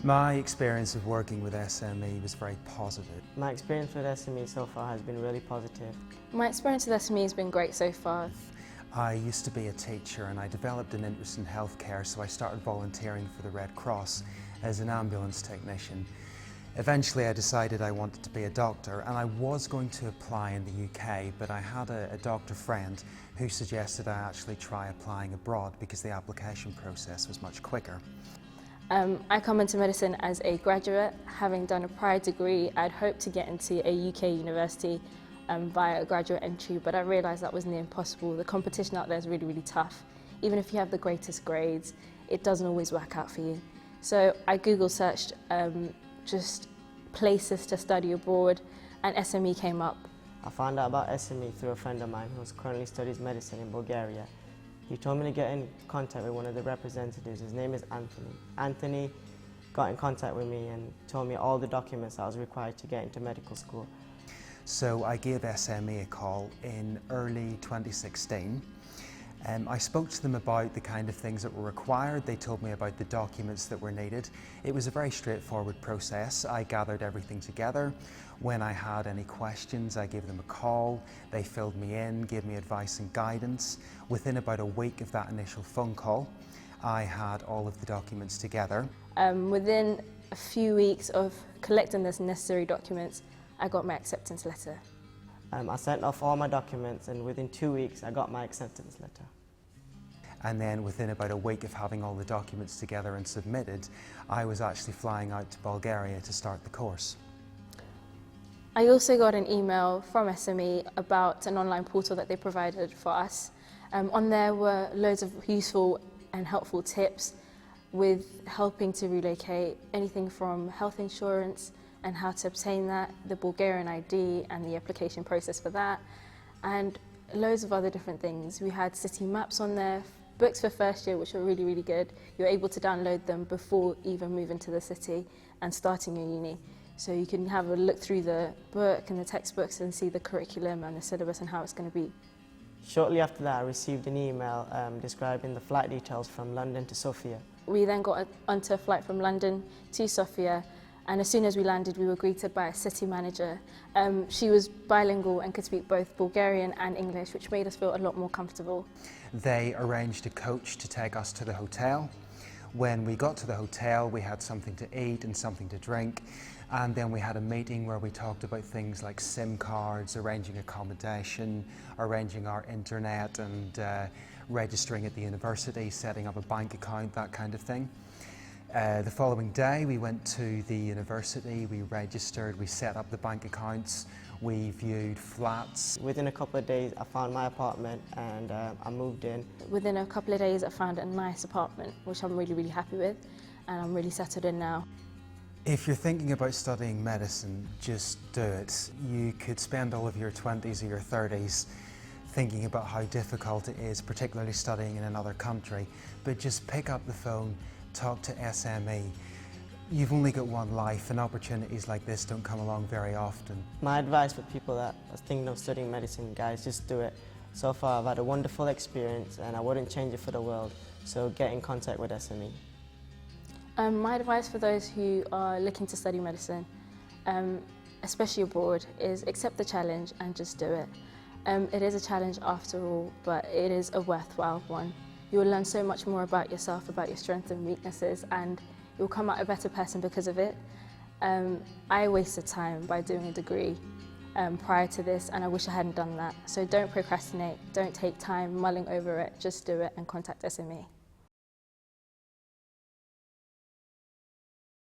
My experience of working with SME was very positive. My experience with SME so far has been really positive. My experience with SME has been great so far. I used to be a teacher and I developed an interest in healthcare, so I started volunteering for the Red Cross as an ambulance technician. Eventually I decided I wanted to be a doctor, and I was going to apply in the UK, but I had a doctor friend who suggested I actually try applying abroad because the application process was much quicker. I come into medicine as a graduate. Having done a prior degree, I'd hoped to get into a UK university via a graduate entry, but I realised that was near impossible. The competition out there is really, really tough. Even if you have the greatest grades, it doesn't always work out for you. So I Google searched just places to study abroad, and SME came up. I found out about SME through a friend of mine who currently studies medicine in Bulgaria. He told me to get in contact with one of the representatives. His name is Anthony. Anthony got in contact with me and told me all the documents I was required to get into medical school. So I gave SME a call in early 2016. I spoke to them about the kind of things that were required. They told me about the documents that were needed. It was a very straightforward process. I gathered everything together. When I had any questions, I gave them a call. They filled me in, gave me advice and guidance. Within about a week of that initial phone call, I had all of the documents together. Within a few weeks of collecting those necessary documents, I got my acceptance letter. I sent off all my documents, and within 2 weeks I got my acceptance letter. And then within about a week of having all the documents together and submitted, I was actually flying out to Bulgaria to start the course. I also got an email from SME about an online portal that they provided for us. On there were loads of useful and helpful tips with helping to relocate, anything from health insurance and how to obtain that, the Bulgarian ID and the application process for that, and loads of other different things. We had city maps on there, books for first year, which were really, really good. You're able to download them before even moving to the city and starting your uni. So you can have a look through the book and the textbooks and see the curriculum and the syllabus and how it's going to be. Shortly after that, I received an email describing the flight details from London to Sofia. We then got onto a flight from London to Sofia, and as soon as we landed, we were greeted by a city manager. She was bilingual and could speak both Bulgarian and English, which made us feel a lot more comfortable. They arranged a coach to take us to the hotel. When we got to the hotel, we had something to eat and something to drink, and then we had a meeting where we talked about things like SIM cards, arranging accommodation, arranging our internet, and registering at the university, setting up a bank account, that kind of thing. The following day we went to the university, we registered, we set up the bank accounts, we viewed flats. Within a couple of days I found my apartment and I moved in. Within a couple of days I found a nice apartment, which I'm really, really happy with, and I'm really settled in now. If you're thinking about studying medicine, just do it. You could spend all of your 20s or your 30s thinking about how difficult it is, particularly studying in another country, but just pick up the phone, talk to SME. You've only got one life, and opportunities like this don't come along very often. My advice for people that are thinking of studying medicine, guys, just do it. So far I've had a wonderful experience and I wouldn't change it for the world, so get in contact with SME. My advice for those who are looking to study medicine, especially abroad, is accept the challenge and just do it. It is a challenge after all, but it is a worthwhile one. You will learn so much more about yourself, about your strengths and weaknesses, and you'll come out a better person because of it. I wasted time by doing a degree prior to this, and I wish I hadn't done that. So don't procrastinate, don't take time mulling over it, just do it and contact SME.